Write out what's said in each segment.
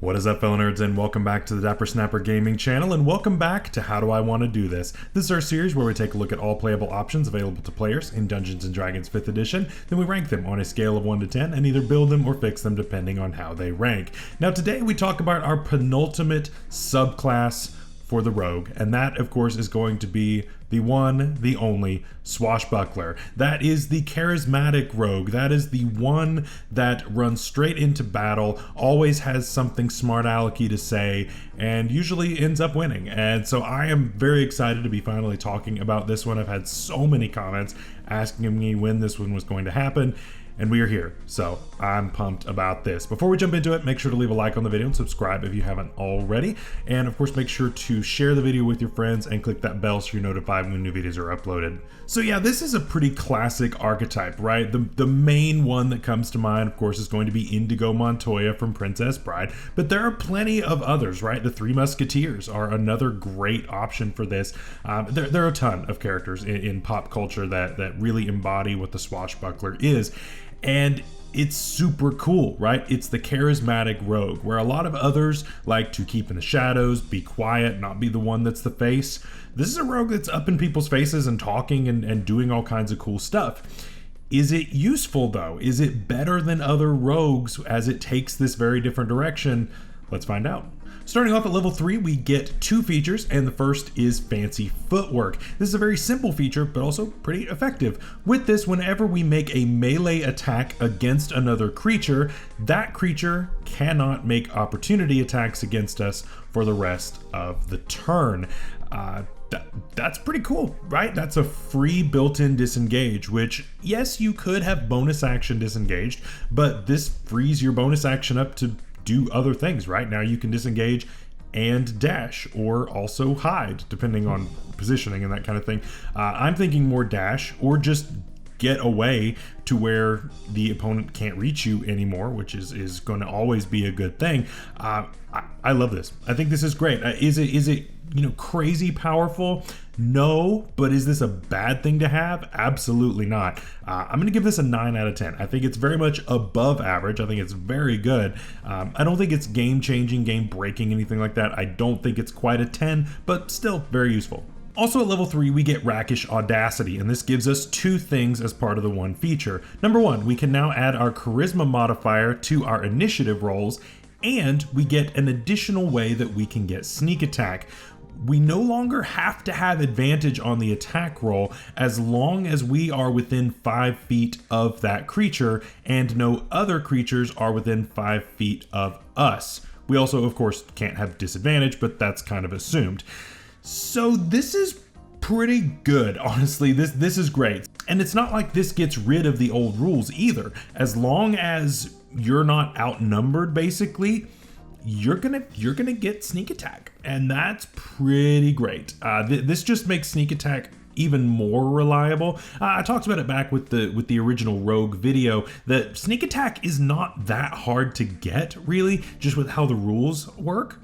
What is up, fellow nerds, and welcome back to the Dapper Snapper Gaming channel, and welcome back to How Do I Want to Do This? This is our series where we take a look at all playable options available to players in Dungeons & Dragons 5th edition, then we rank them on a scale of 1 to 10 and either build them or fix them depending on how they rank. Now today we talk about our penultimate subclass for the rogue, and that of course is going to be the one, the only Swashbuckler. That is the charismatic rogue. That is the one that runs straight into battle, always has something smart alecky to say, and usually ends up winning. And so I am very excited to be finally talking about this one. I've had so many comments asking me when this one was going to happen, and we are here, so I'm pumped about this. Before we jump into it, make sure to leave a like on the video and subscribe if you haven't already. And of course, make sure to share the video with your friends and click that bell so you're notified when new videos are uploaded. So yeah, this is a pretty classic archetype, right? The main one that comes to mind, of course, is going to be Indigo Montoya from Princess Bride, but there are plenty of others, right? The Three Musketeers are another great option for this. There are a ton of characters in pop culture that really embody what the Swashbuckler is. And it's super cool, right? It's the charismatic rogue, where a lot of others like to keep in the shadows, be quiet, not be the one that's the face. This is a rogue that's up in people's faces and talking and doing all kinds of cool stuff. Is it useful though? Is it better than other rogues as it takes this very different direction? Let's find out. Starting off at level 3, we get 2 features, and the first is Fancy Footwork. This is a very simple feature, but also pretty effective. With this, whenever we make a melee attack against another creature, that creature cannot make opportunity attacks against us for the rest of the turn. That's pretty cool, right? That's a free built-in disengage, which, yes, you could have bonus action disengaged, but this frees your bonus action up to do other things. Right now you can disengage and dash, or also hide, depending on positioning and that kind of thing. I'm thinking more dash, or just get away to where the opponent can't reach you anymore, which is going to always be a good thing. I love this. I think this is great. Is it crazy powerful? No, but is this a bad thing to have? Absolutely not. I'm going to give this a 9 out of 10. I think it's very much above average. I think it's very good. I don't think it's game-changing, game-breaking, anything like that. I don't think it's quite a 10, but still very useful. Also at level 3, we get Rakish Audacity, and this gives us 2 things as part of the one feature. Number 1, we can now add our Charisma modifier to our initiative rolls, and we get an additional way that we can get Sneak Attack. We no longer have to have advantage on the attack roll as long as we are within 5 feet of that creature and no other creatures are within 5 feet of us. We also, of course, can't have disadvantage, but that's kind of assumed. So this is pretty good, honestly. This is great. And it's not like this gets rid of the old rules either. As long as you're not outnumbered, basically, you're gonna get Sneak Attack, and that's pretty great. This just makes Sneak Attack even more reliable. I talked about it back with the original Rogue video, that Sneak Attack is not that hard to get, really, just with how the rules work.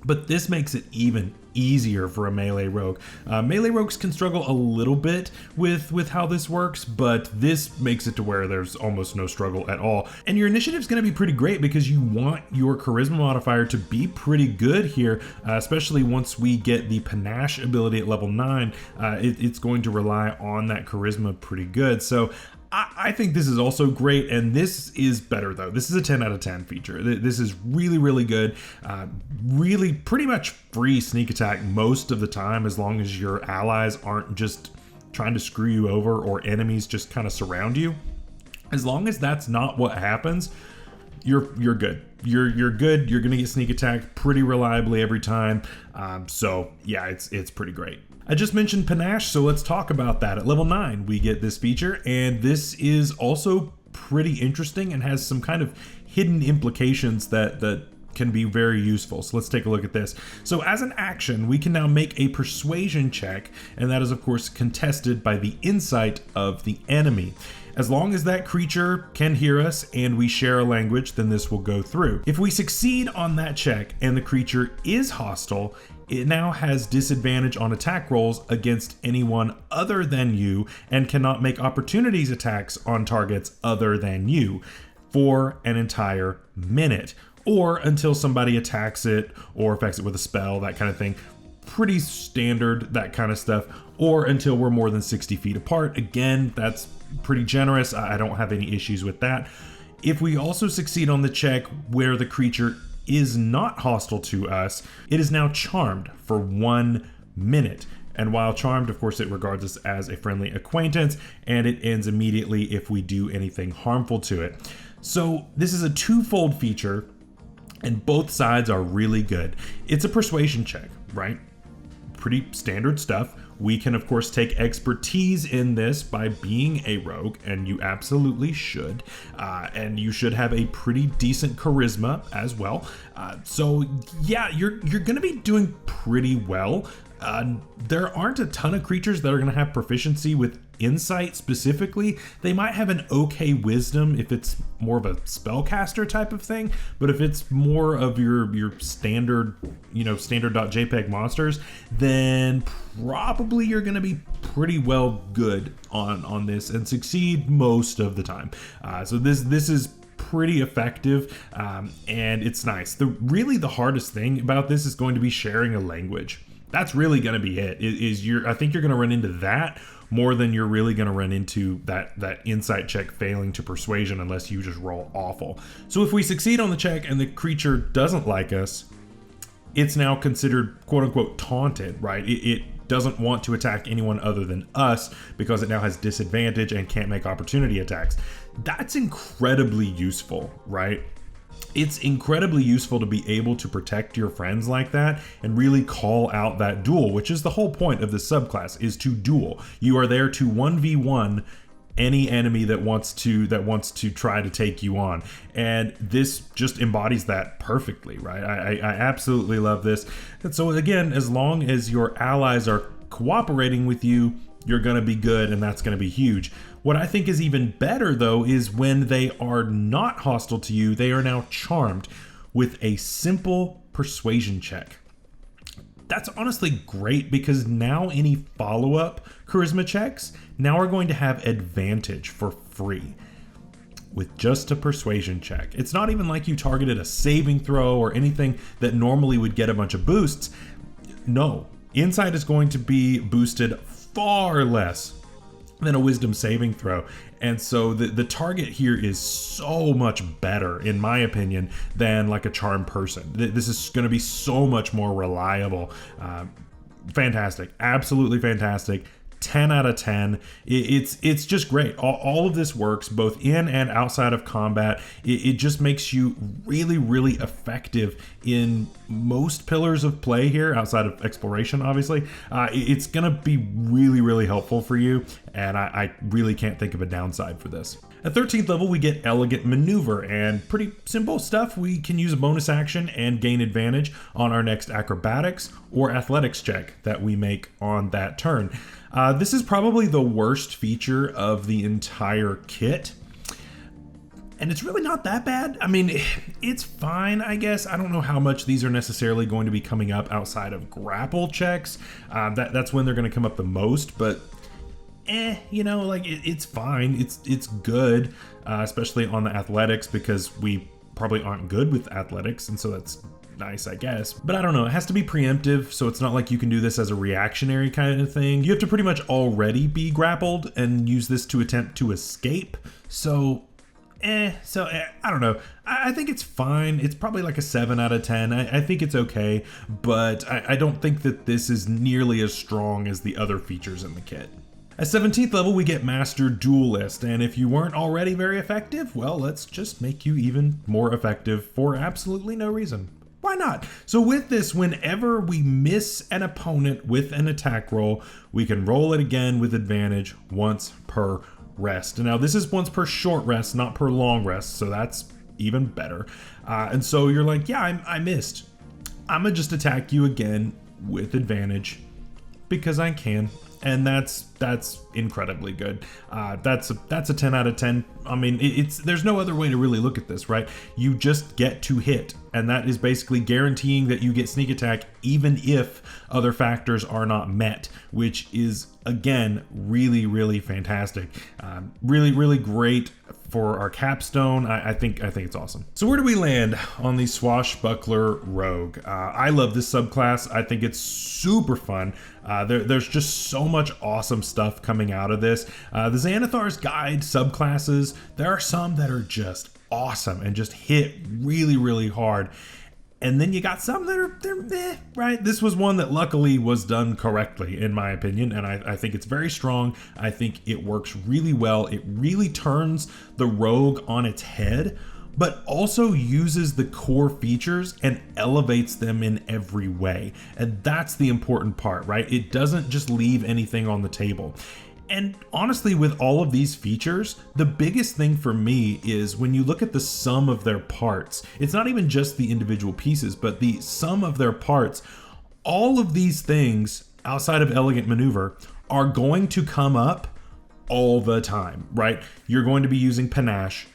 But this makes it even easier for a melee rogue. Melee rogues can struggle a little bit with how this works, but this makes it to where there's almost no struggle at all. And your initiative is going to be pretty great because you want your charisma modifier to be pretty good here, especially once we get the panache ability at level 9. It's going to rely on that charisma pretty good. So I think this is also great, and this is better though. This is a 10 out of 10 feature. This is really, really good. Really pretty much free sneak attack most of the time, as long as your allies aren't just trying to screw you over or enemies just kind of surround you. As long as that's not what happens, you're good. You're good. You're gonna get sneak attack pretty reliably every time. So yeah, it's pretty great. I just mentioned panache, so let's talk about that. At level 9, we get this feature, and this is also pretty interesting and has some kind of hidden implications that can be very useful. So let's take a look at this. So as an action, we can now make a persuasion check, and that is of course contested by the insight of the enemy. As long as that creature can hear us and we share a language, then this will go through. If we succeed on that check and the creature is hostile, it now has disadvantage on attack rolls against anyone other than you and cannot make opportunities attacks on targets other than you for an entire minute. or until somebody attacks it or affects it with a spell, that kind of thing. Pretty standard, that kind of stuff. Or until we're more than 60 feet apart. Again, that's pretty generous. I don't have any issues with that. If we also succeed on the check where the creature is not hostile to us, it is now charmed for 1 minute. And while charmed, of course, it regards us as a friendly acquaintance, and it ends immediately if we do anything harmful to it. So this is a twofold feature, and both sides are really good. It's a persuasion check, right? Pretty standard stuff. We can, of course, take expertise in this by being a rogue, and you absolutely should. And you should have a pretty decent charisma as well. So yeah, you're gonna be doing pretty well. There aren't a ton of creatures that are going to have proficiency with insight specifically. They might have an okay wisdom if it's more of a spellcaster type of thing, but if it's more of your standard, standard.jpg monsters, then probably you're going to be pretty well good on this and succeed most of the time. So this is pretty effective, and it's nice. Really the hardest thing about this is going to be sharing a language. That's really going to be it. I think you're going to run into that more than you're really going to run into that insight check failing to persuasion unless you just roll awful. So if we succeed on the check and the creature doesn't like us, it's now considered quote unquote taunted, right? It doesn't want to attack anyone other than us because it now has disadvantage and can't make opportunity attacks. That's incredibly useful, right? It's incredibly useful to be able to protect your friends like that and really call out that duel, which is the whole point of the subclass, is to duel. You are there to 1v1 any enemy that wants to try to take you on, and this just embodies that perfectly, right? I absolutely love this. And so again, as long as your allies are cooperating with you, you're going to be good, and that's going to be huge. What I think is even better, though, is when they are not hostile to you, they are now charmed with a simple persuasion check. That's honestly great because now any follow-up charisma checks now are going to have advantage for free with just a persuasion check. It's not even like you targeted a saving throw or anything that normally would get a bunch of boosts. No, insight is going to be boosted far less than a wisdom saving throw. And so the target here is so much better, in my opinion, than like a charmed person. This is going to be so much more reliable. Fantastic. Absolutely fantastic. 10 out of 10. It's just great. All of this works both in and outside of combat. It just makes you really, really effective in most pillars of play here, outside of exploration, obviously. It's gonna be really, really helpful for you, and I really can't think of a downside for this. At 13th level, we get Elegant Maneuver, and pretty simple stuff. We can use a bonus action and gain advantage on our next acrobatics or athletics check that we make on that turn. This is probably the worst feature of the entire kit, and it's really not that bad. I mean, it's fine, I guess. I don't know how much these are necessarily going to be coming up outside of grapple checks. That's when they're going to come up the most, but it's fine. It's good, especially on the athletics, because we probably aren't good with athletics, and so that's nice, I guess. But I don't know, it has to be preemptive, so it's not like you can do this as a reactionary kind of thing. You have to pretty much already be grappled and use this to attempt to escape. So I don't know. I think it's fine. It's probably like a 7 out of 10. I think it's okay, but I don't think that this is nearly as strong as the other features in the kit. At 17th level, we get Master Duelist, and if you weren't already very effective, well, let's just make you even more effective for absolutely no reason. Why not? So with this, whenever we miss an opponent with an attack roll, we can roll it again with advantage once per rest. Now, this is once per short rest, not per long rest, so that's even better. And so you're like, yeah, I missed. I'm gonna just attack you again with advantage because I can. And that's incredibly good. That's a 10 out of 10. I mean, there's no other way to really look at this, right? You just get to hit and that is basically guaranteeing that you get sneak attack even if other factors are not met, which is, again, really, really fantastic. Really great for our capstone. I think it's awesome. So where do we land on the Swashbuckler Rogue? I love this subclass. I think it's super fun. There's just so much awesome stuff coming out of this. The Xanathar's Guide subclasses, there are some that are just awesome and just hit really hard. And then you got some that they're meh, right? This was one that luckily was done correctly, in my opinion, and I think it's very strong. I think it works really well. It really turns the rogue on its head, but also uses the core features and elevates them in every way. And that's the important part, right? It doesn't just leave anything on the table. And honestly, with all of these features, the biggest thing for me is when you look at the sum of their parts, it's not even just the individual pieces, but the sum of their parts. All of these things outside of Elegant Maneuver are going to come up all the time, right? You're going to be using Panache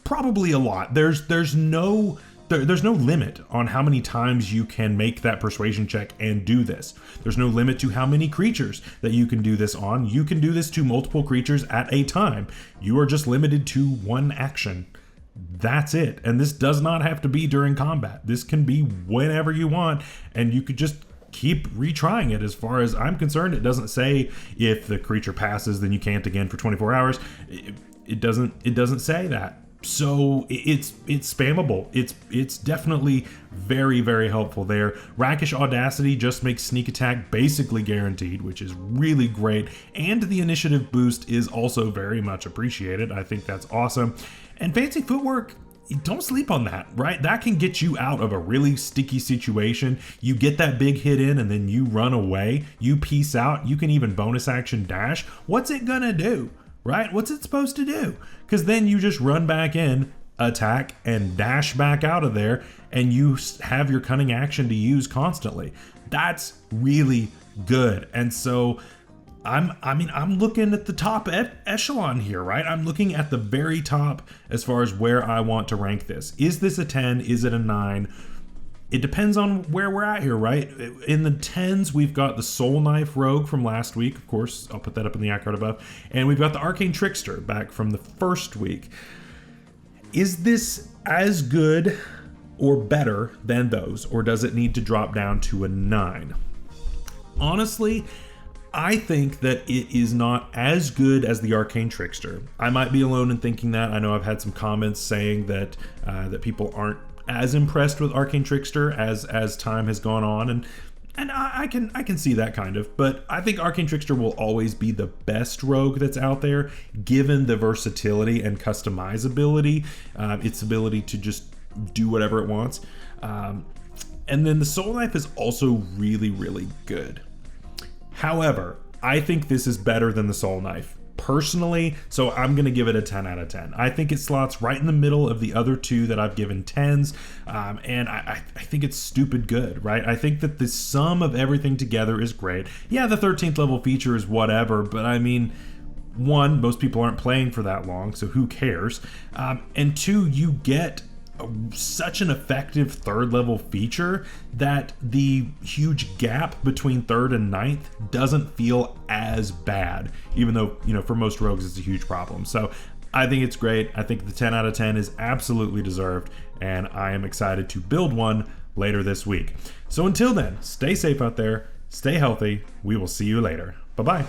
probably a lot. There's no limit on how many times you can make that persuasion check and do this. There's no limit to how many creatures that you can do this on. You can do this to multiple creatures at a time. You are just limited to one action. That's it. And this does not have to be during combat. This can be whenever you want, and you could just keep retrying it. As far as I'm concerned, it doesn't say if the creature passes, then you can't again for 24 hours. It doesn't say that. So it's spammable. It's definitely very helpful there. Rakish Audacity just makes sneak attack basically guaranteed, which is really great. And the initiative boost is also very much appreciated. I think that's awesome. And Fancy Footwork, don't sleep on that, right? That can get you out of a really sticky situation. You get that big hit in and then you run away. You peace out. You can even bonus action dash. What's it gonna do? Right? What's it supposed to do? Because then you just run back in, attack, and dash back out of there, and you have your cunning action to use constantly. That's really good. And so I'm looking at the top echelon here, right? I'm looking at the very top as far as where I want to rank this. Is this a 10? Is it a 9? It depends on where we're at here, right? In the 10s, we've got the Soul Knife Rogue from last week. Of course, I'll put that up in the icon above. And we've got the Arcane Trickster back from the first week. Is this as good or better than those, or does it need to drop down to a 9? Honestly, I think that it is not as good as the Arcane Trickster. I might be alone in thinking that. I know I've had some comments saying that that people aren't as impressed with Arcane Trickster as time has gone on, and I can see that kind of, but I think Arcane Trickster will always be the best rogue that's out there, given the versatility and customizability, its ability to just do whatever it wants. And then the Soul Knife is also really good. However, I think this is better than the Soul Knife personally, so I'm gonna give it a 10 out of 10. I think it slots right in the middle of the other two that I've given 10s, and I think it's stupid good, right? I think that the sum of everything together is great. Yeah, the 13th level feature is whatever, but I mean, one, most people aren't playing for that long, so who cares? And two, you get such an effective third level feature that the huge gap between 3rd and 9th doesn't feel as bad, even though, you know, for most rogues it's a huge problem. So I think it's great. I think the 10 out of 10 is absolutely deserved, and I am excited to build one later this week. So until then, stay safe out there, stay healthy. We will see you later. Bye-bye.